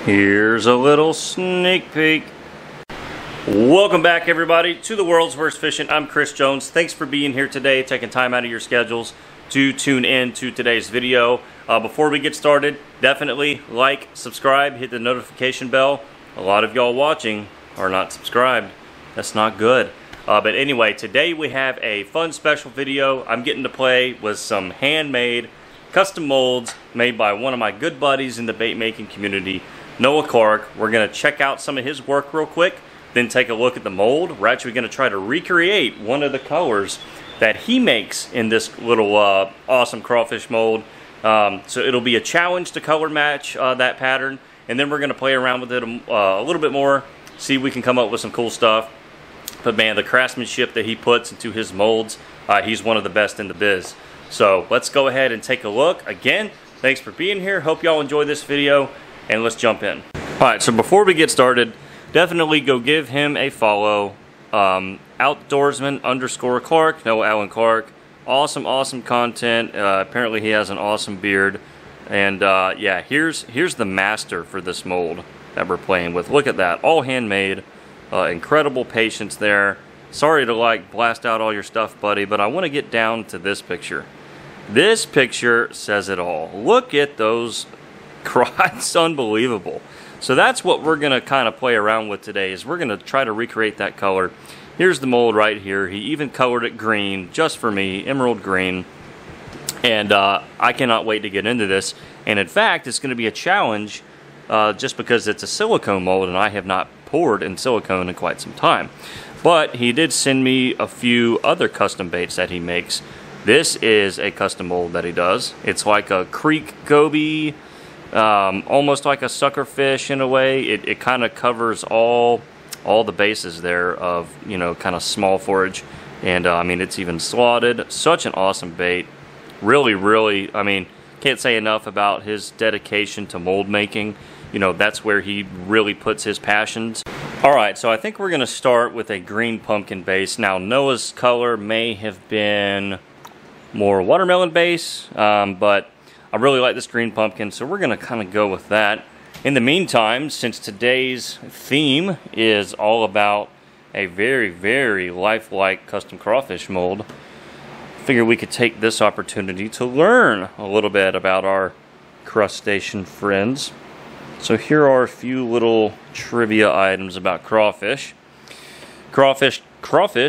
Here's a little sneak peek. Welcome back, everybody, to the world's worst fishing. I'm Chris Jones. Thanks for being here today, taking time out of your schedules to tune in to today's video. Before we get started, definitely like, subscribe, hit the notification bell. A lot of y'all watching are not subscribed. That's not good. But anyway, today we have a fun special video. I'm getting to play with some handmade custom molds made by one of my good buddies in the bait making community, Noah Clark. We're going to check out some of his work real quick, then take a look at the mold. We're actually going to try to recreate one of the colors that he makes in this little awesome crawfish mold. So it'll be a challenge to color match that pattern, and then we're going to play around with it a little bit more, see if we can come up with some cool stuff. But man, the craftsmanship that he puts into his molds, he's one of the best in the biz. So let's go ahead and take a look. Again, thanks for being here. Hope y'all enjoy this video, and let's jump in. Alright, so before we get started, definitely go give him a follow. Outdoorsman_Clark, Noah Allen Clark. Awesome content. Apparently he has an awesome beard. And yeah, here's the master for this mold that we're playing with. Look at that, all handmade. Incredible patience there. Sorry to like blast out all your stuff, buddy, but I want to get down to this picture. This picture says it all. Look at those it's unbelievable. So that's what we're going to kind of play around with today, is we're going to try to recreate that color. Here's the mold right here. He even colored it green just for me, emerald green. And I cannot wait to get into this. And in fact, it's going to be a challenge just because it's a silicone mold and I have not poured in silicone in quite some time. But he did send me a few other custom baits that he makes. This is a custom mold that he does. It's like a creek goby, almost like a sucker fish in a way. It kind of covers all the bases there of, you know, kind of small forage. And I mean, it's even slotted. Such an awesome bait. Really, I mean, can't say enough about his dedication to mold making. You know, that's where he really puts his passions. Alright, so I think we're going to start with a green pumpkin base. Now, Noah's color may have been more watermelon base, but I really like this green pumpkin, so we're going to kind of go with that. In the meantime, since today's theme is all about a very lifelike custom crawfish mold, I figured we could take this opportunity to learn a little bit about our crustacean friends. So here are a few little trivia items about crawfish. Crawfish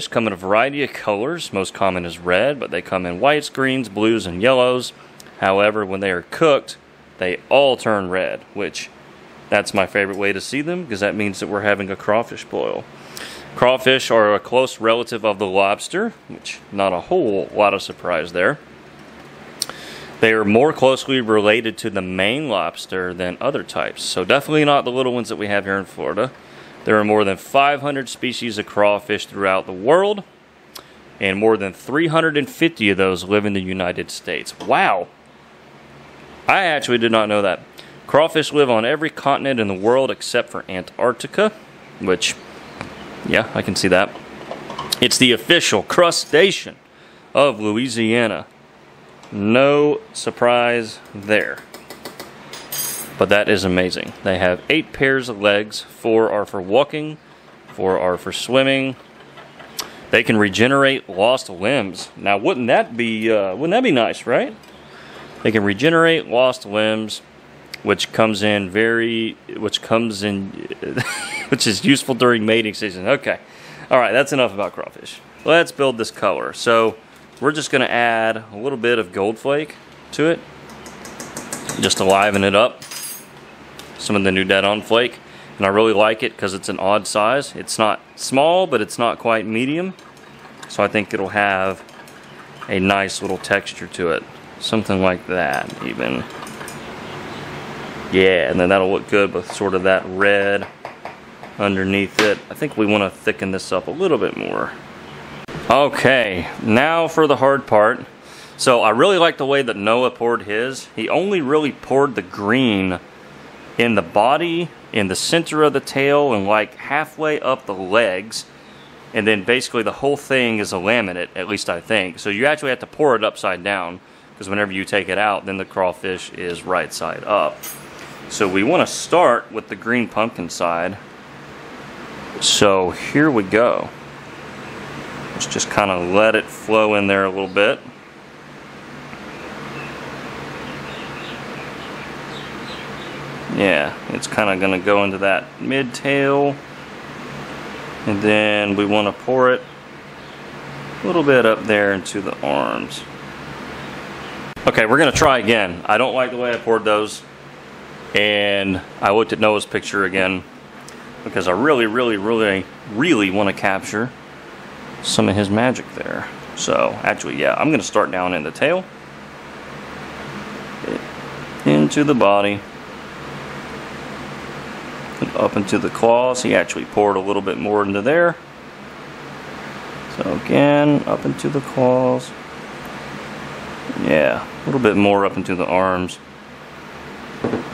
come in a variety of colors. Most common is red, but they come in whites, greens, blues, and yellows. However, when they are cooked, they all turn red, which that's my favorite way to see them, because that means that we're having a crawfish boil. Crawfish are a close relative of the lobster, which not a whole lot of surprise there. They are more closely related to the Maine lobster than other types, so definitely not the little ones that we have here in Florida. There are more than 500 species of crawfish throughout the world, and more than 350 of those live in the United States. Wow! I actually did not know that. Crawfish live on every continent in the world except for Antarctica, which, yeah, I can see that. It's the official crustacean of Louisiana. No surprise there. But that is amazing. They have 8 pairs of legs. 4 are for walking, 4 are for swimming. They can regenerate lost limbs. Now, wouldn't that be nice, right? They can regenerate lost limbs, which is useful during mating season. Okay. All right, that's enough about crawfish. Let's build this color. So we're just going to add a little bit of gold flake to it, just to liven it up. Some of the new dead-on flake, and I really like it because it's an odd size. It's not small, but it's not quite medium, so I think it'll have a nice little texture to it. Something like that, even. Yeah, and then that'll look good with sort of that red underneath it. I think we want to thicken this up a little bit more. Okay, now for the hard part. So I really like the way that Noah poured his. He only really poured the green in the body, in the center of the tail, and like halfway up the legs. And then basically the whole thing is a laminate, at least I think. So you actually have to pour it upside down, because whenever you take it out, then the crawfish is right side up. So we want to start with the green pumpkin side. So here we go. Let's just kind of let it flow in there a little bit. Yeah, it's kind of going to go into that mid-tail. And then we want to pour it a little bit up there into the arms. Okay, we're going to try again. I don't like the way I poured those. And I looked at Noah's picture again because I really want to capture some of his magic there. So, actually, yeah, I'm going to start down in the tail. Into the body. Up into the claws. He actually poured a little bit more into there. So again, up into the claws. Yeah, a little bit more up into the arms.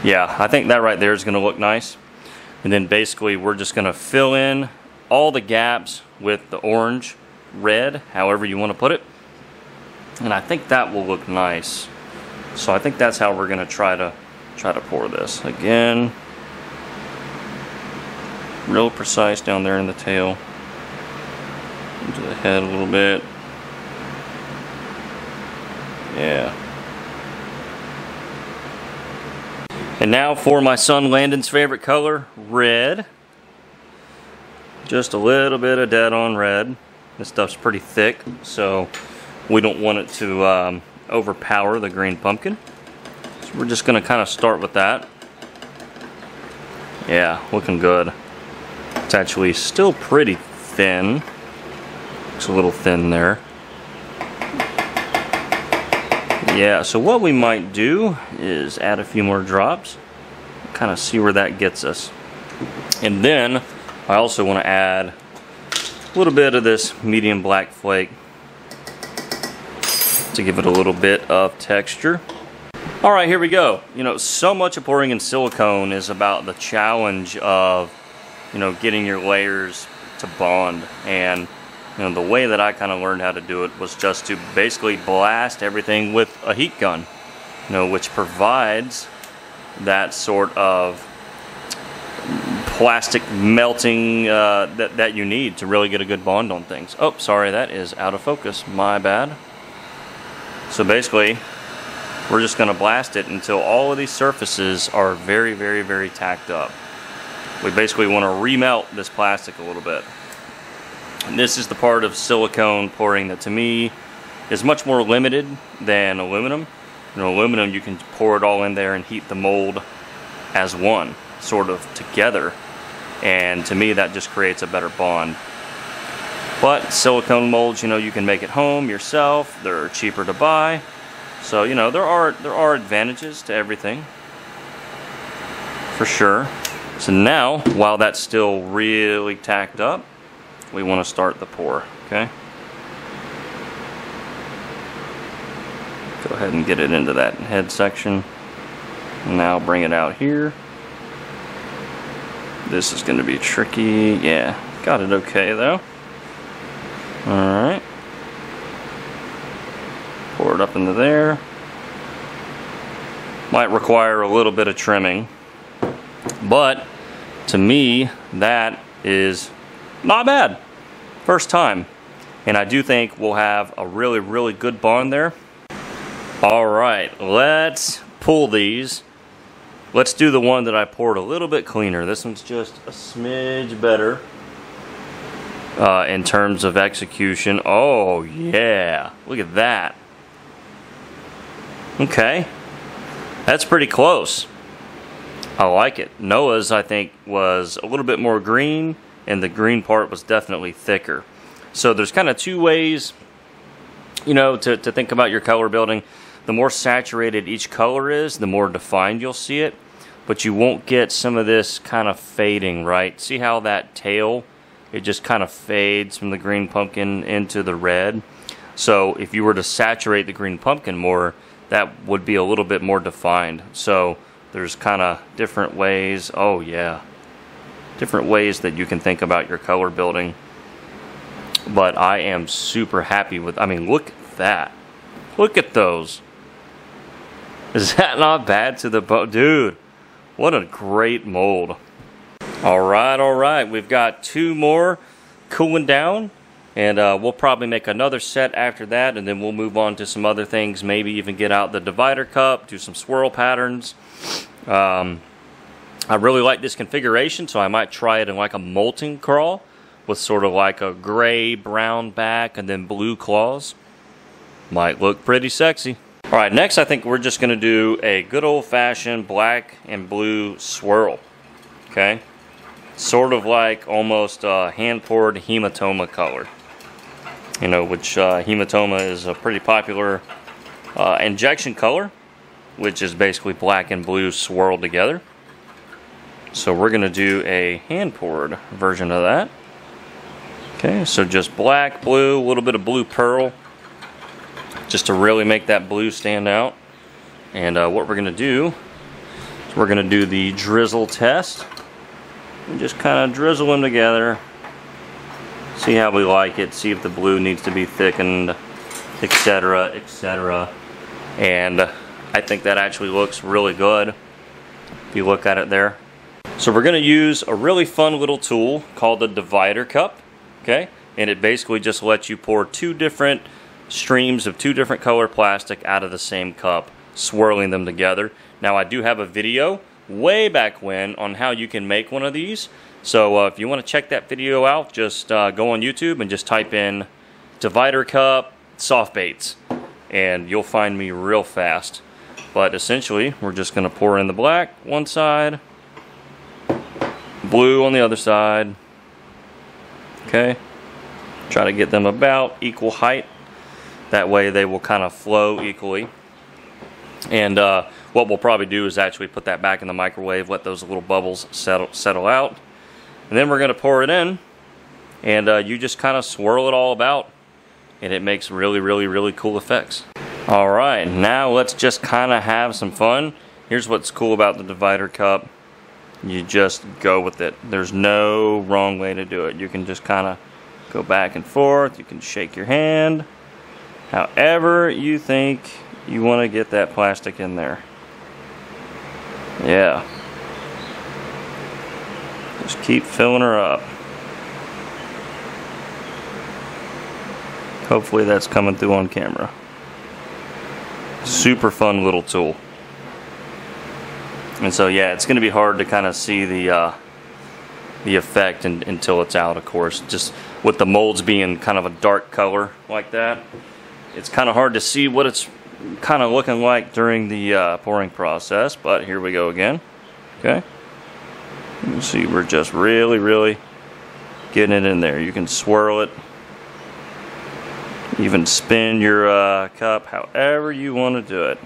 Yeah, I think that right there is going to look nice. And then basically we're just going to fill in all the gaps with the orange, red, however you want to put it. And I think that will look nice. So I think that's how we're going to try to pour this. Again, real precise down there in the tail, into the head a little bit. Yeah. And now for my son Landon's favorite color, red. Just a little bit of dead on red. This stuff's pretty thick, so we don't want it to overpower the green pumpkin. So we're just going to kind of start with that. Yeah, looking good. It's actually still pretty thin. Looks a little thin there. Yeah, so what we might do is add a few more drops. Kind of see where that gets us. And then I also want to add a little bit of this medium black flake to give it a little bit of texture. Alright, here we go. You know, so much of pouring in silicone is about the challenge of, you know, getting your layers to bond. And, you know, the way that I kind of learned how to do it was just to basically blast everything with a heat gun, you know, which provides that sort of plastic melting that you need to really get a good bond on things. Oh, sorry, that is out of focus. My bad. So basically, we're just going to blast it until all of these surfaces are very tacked up. We basically want to remelt this plastic a little bit. And this is the part of silicone pouring that to me is much more limited than aluminum. In aluminum, you can pour it all in there and heat the mold as one, sort of together. And to me, that just creates a better bond. But silicone molds, you know, you can make at home yourself. They're cheaper to buy. So, you know, there are advantages to everything, for sure. So now, while that's still really tacked up, we want to start the pour, okay? Go ahead and get it into that head section. Now bring it out here. This is going to be tricky. Yeah, got it okay though. Alright. Pour it up into there. Might require a little bit of trimming. But to me, that is not bad. First time. And I do think we'll have a really good bond there. Alright, let's pull these. Let's do the one that I poured a little bit cleaner. This one's just a smidge better in terms of execution. Oh yeah, look at that. Okay, that's pretty close. I like it. Noah's, I think, was a little bit more green, and the green part was definitely thicker. So there's kind of two ways, you know, to think about your color building. The more saturated each color is, the more defined you'll see it. But you won't get some of this kind of fading, right? See how that tail, it just kind of fades from the green pumpkin into the red? So if you were to saturate the green pumpkin more, that would be a little bit more defined. So there's kind of different ways. Oh yeah, different ways that you can think about your color building. But I am super happy with, I mean, look at that. Look at those. Is that not bad to the bone? Dude, What a great mold. All right. We've got 2 more cooling down, and we'll probably make another set after that, and then we'll move on to some other things, maybe even get out the divider cup, do some swirl patterns. I really like this configuration, so I might try it in like a molten crawl with sort of like a gray brown back and then blue claws. Might look pretty sexy. All right, next I think we're just going to do a good old-fashioned black and blue swirl. Okay, sort of like almost hand-poured hematoma color. You know, which hematoma is a pretty popular injection color, which is basically black and blue swirled together. So we're going to do a hand-poured version of that. Okay, so just black, blue, a little bit of blue pearl, just to really make that blue stand out. And what we're going to do is we're going to do the drizzle test. And just kind of drizzle them together. See how we like it. See if the blue needs to be thickened, etc., etc. And I think that actually looks really good if you look at it there. So we're going to use a really fun little tool called the divider cup. Okay, and it basically just lets you pour 2 different streams of 2 different color plastic out of the same cup, swirling them together. Now I do have a video way back when on how you can make one of these, so if you want to check that video out, just go on YouTube and just type in divider cup soft baits and you'll find me real fast. But essentially we're just going to pour in the black one side, blue on the other side. Okay, try to get them about equal height. That way they will kind of flow equally. And what we'll probably do is actually put that back in the microwave, let those little bubbles settle out. And then we're going to pour it in, and you just kind of swirl it all about, and it makes really cool effects. Alright, now let's just kind of have some fun. Here's what's cool about the divider cup. You just go with it. There's no wrong way to do it. You can just kind of go back and forth. You can shake your hand however you think you want to get that plastic in there. Yeah. Just keep filling her up. Hopefully that's coming through on camera. Super fun little tool. And so yeah, it's going to be hard to kind of see the effect until it's out, of course. Just with the molds being kind of a dark color like that, it's kind of hard to see what it's kind of looking like during the pouring process. But here we go again. Okay, you see we're just really getting it in there. You can swirl it, even spin your cup however you want to do it.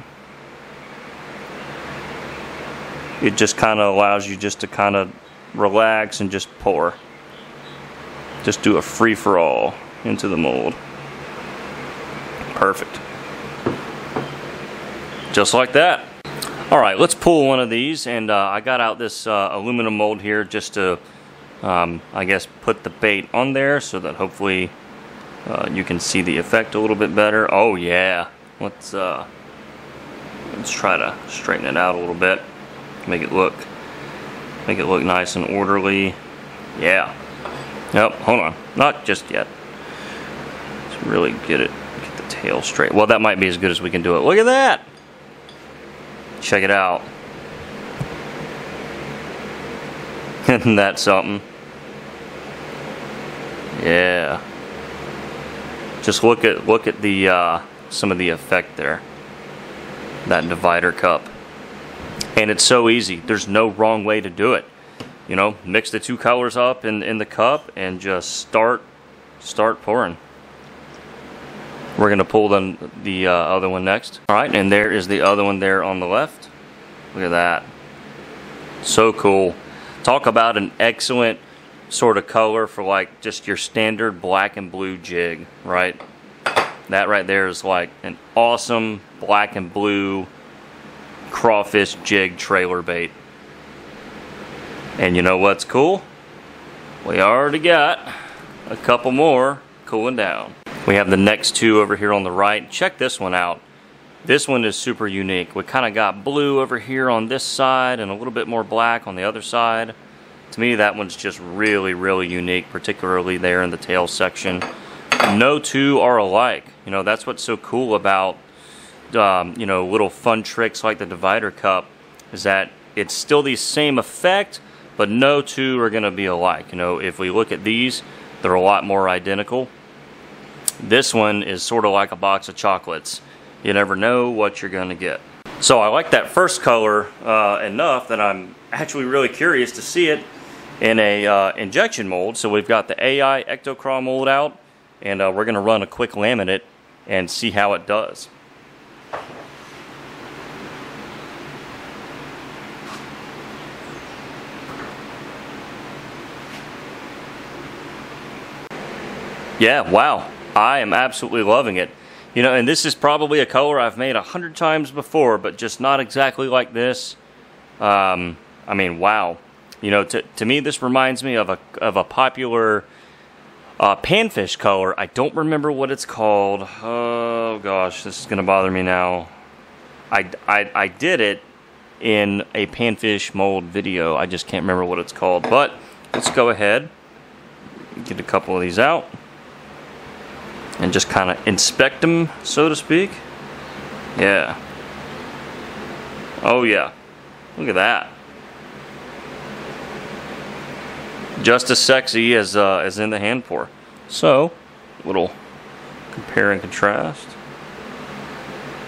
It just kind of allows you just to kind of relax and just pour. Just do a free-for-all into the mold. Perfect. Just like that. Alright, let's pull one of these, and I got out this aluminum mold here just to, I guess, put the bait on there so that hopefully you can see the effect a little bit better. Oh yeah. Let's try to straighten it out a little bit. Make it look nice and orderly. Yeah. Nope, hold on. Not just yet. Let's really get the tail straight. Well, that might be as good as we can do it. Look at that! Check it out. Isn't that something? Yeah. Just look at the some of the effect there. That divider cup. And it's so easy. There's no wrong way to do it. You know, mix the 2 colors up in the cup and just start pouring. We're going to pull the other one next. Alright, and there is the other one there on the left. Look at that. So cool. Talk about an excellent sort of color for like just your standard black and blue jig, right? That right there is like an awesome black and blue crawfish jig trailer bait. And you know what's cool? We already got a couple more cooling down. We have the next 2 over here on the right. Check this one out. This one is super unique. We kind of got blue over here on this side and a little bit more black on the other side. To me, that one's just really, really unique, particularly there in the tail section. No two are alike. You know, that's what's so cool about, you know, little fun tricks like the divider cup, is that it's still the same effect, but no two are going to be alike. You know, if we look at these, they're a lot more identical. This one is sort of like a box of chocolates. You never know what you're going to get. So I like that first color enough that I'm actually really curious to see it in a injection mold. So we've got the AI Ectocraw mold out, and we're going to run a quick laminate and see how it does. Yeah, wow. I am absolutely loving it. You know, and this is probably a color I've made 100 times before, but just not exactly like this. I mean, wow. You know, to me, this reminds me of a popular panfish color. I don't remember what it's called. Oh gosh, this is gonna bother me now. I did it in a panfish mold video. I just can't remember what it's called. But let's go ahead, get a couple of these out, and just kind of inspect them, so to speak. Yeah. Oh yeah. Look at that. Just as sexy as in the hand pour. So, little compare and contrast.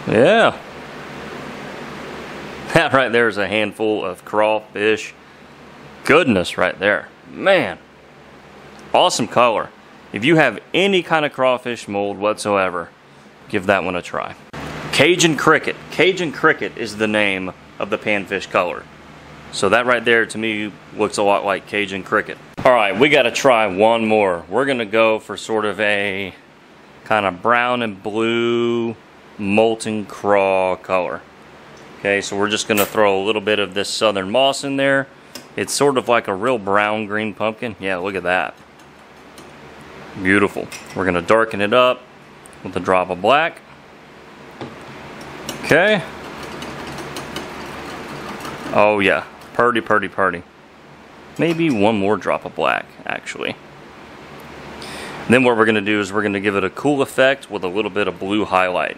Yeah. That right there is a handful of crawfish. Goodness right there. Man. Awesome color. If you have any kind of crawfish mold whatsoever, give that one a try. Cajun Cricket. Cajun Cricket is the name of the panfish color. So that right there to me looks a lot like Cajun Cricket. Alright, we gotta try one more. We're gonna go for sort of a kind of brown and blue molten craw color. Okay, so we're just gonna throw a little bit of this southern moss in there. It's sort of like a real brown green pumpkin. Yeah, look at that. Beautiful. We're gonna darken it up with a drop of black. Okay. Oh yeah, purty, purty, purty. Maybe one more drop of black, actually. Then what we're gonna do is we're gonna give it a cool effect with a little bit of blue highlight.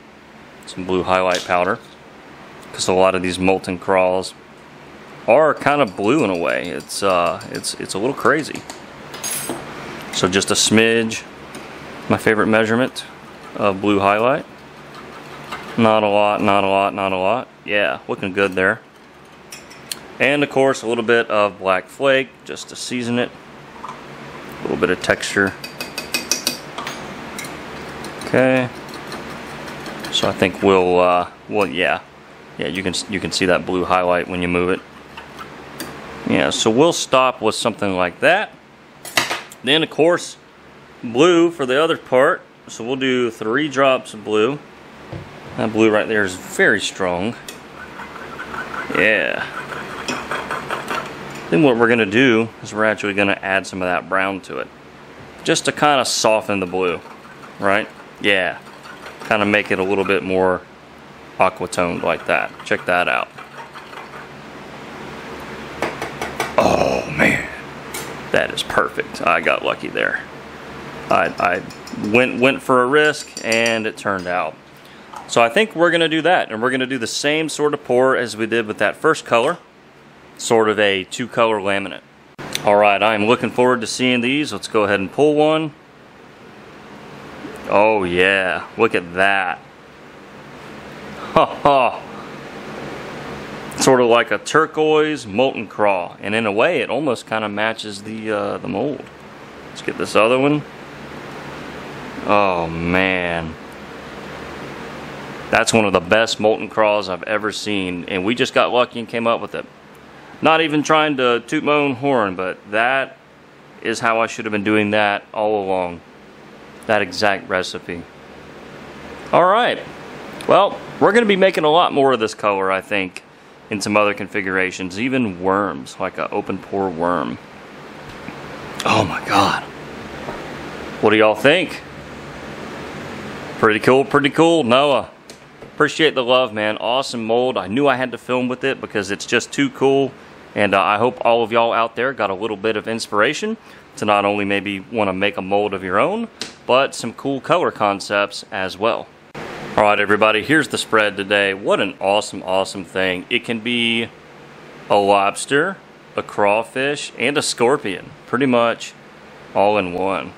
Some blue highlight powder. Because a lot of these molten craws are kind of blue in a way. It's a little crazy. So just a smidge, my favorite measurement of blue highlight. Not a lot, not a lot, not a lot. Yeah, looking good there. And of course a little bit of black flake just to season it. A little bit of texture. Okay. So I think we'll yeah, you can see that blue highlight when you move it. Yeah, so we'll stop with something like that. Then of course blue for the other part. So we'll do 3 drops of blue. That blue right there is very strong. Yeah. Then what we're going to do is we're actually going to add some of that brown to it. Just to kind of soften the blue. Right? Yeah. Kind of make it a little bit more aqua-toned like that. Check that out. Oh man. That is perfect. I got lucky there. I went for a risk and it turned out. So I think we're going to do that, and we're going to do the same sort of pour as we did with that first color, sort of a 2-color laminate. Alright, I'm looking forward to seeing these. Let's go ahead and pull one. Oh yeah, look at that. Ha ha. Sort of like a turquoise molten craw, and in a way it almost kind of matches the mold. Let's get this other one. Oh man. That's one of the best molten craws I've ever seen, and we just got lucky and came up with it. Not even trying to toot my own horn, but that is how I should have been doing that all along. That exact recipe. Alright, well, we're going to be making a lot more of this color, I think, in some other configurations, even worms, like an open pore worm. Oh my god. What do y'all think? Pretty cool, Noah. appreciate the love, man. Awesome mold. I knew I had to film with it because it's just too cool. And I hope all of y'all out there got a little bit of inspiration to not only maybe want to make a mold of your own, but some cool color concepts as well. All right, everybody, here's the spread today. What an awesome, awesome thing. It can be a lobster, a crawfish, and a scorpion. Pretty much all in one.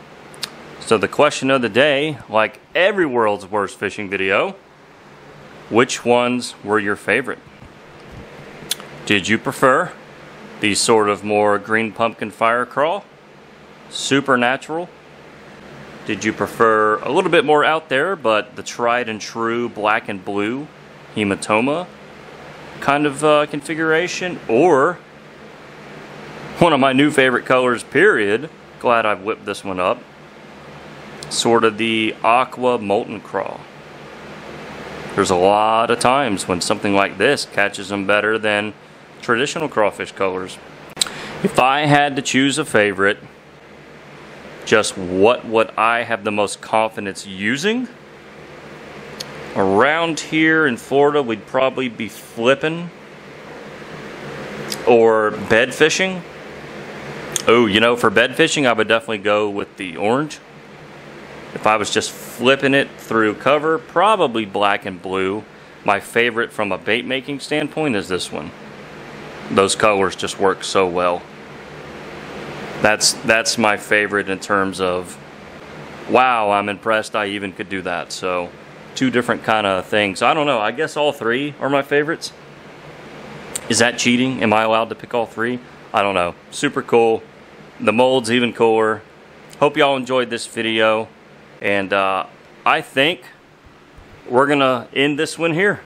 So the question of the day, like every world's worst fishing video, which ones were your favorite? Did you prefer the sort of more green pumpkin fire crawl? Supernatural? Did you prefer a little bit more out there, but the tried and true black and blue hematoma kind of configuration? Or one of my new favorite colors, period, glad I've whipped this one up, sort of the aqua molten crawl. There's a lot of times when something like this catches them better than traditional crawfish colors. If I had to choose a favorite, just what would I have the most confidence using? Around here in Florida, we'd probably be flipping or bed fishing. Oh, you know, for bed fishing, I would definitely go with the orange. If I was just flipping it through cover, probably black and blue. My favorite from a bait making standpoint is this one. Those colors just work so well. That's my favorite in terms of, wow, I'm impressed I even could do that. So two different kind of things. I don't know, I guess all three are my favorites. Is that cheating? Am I allowed to pick all three? I don't know. Super cool. The mold's even cooler. Hope y'all enjoyed this video. And I think we're gonna end this one here.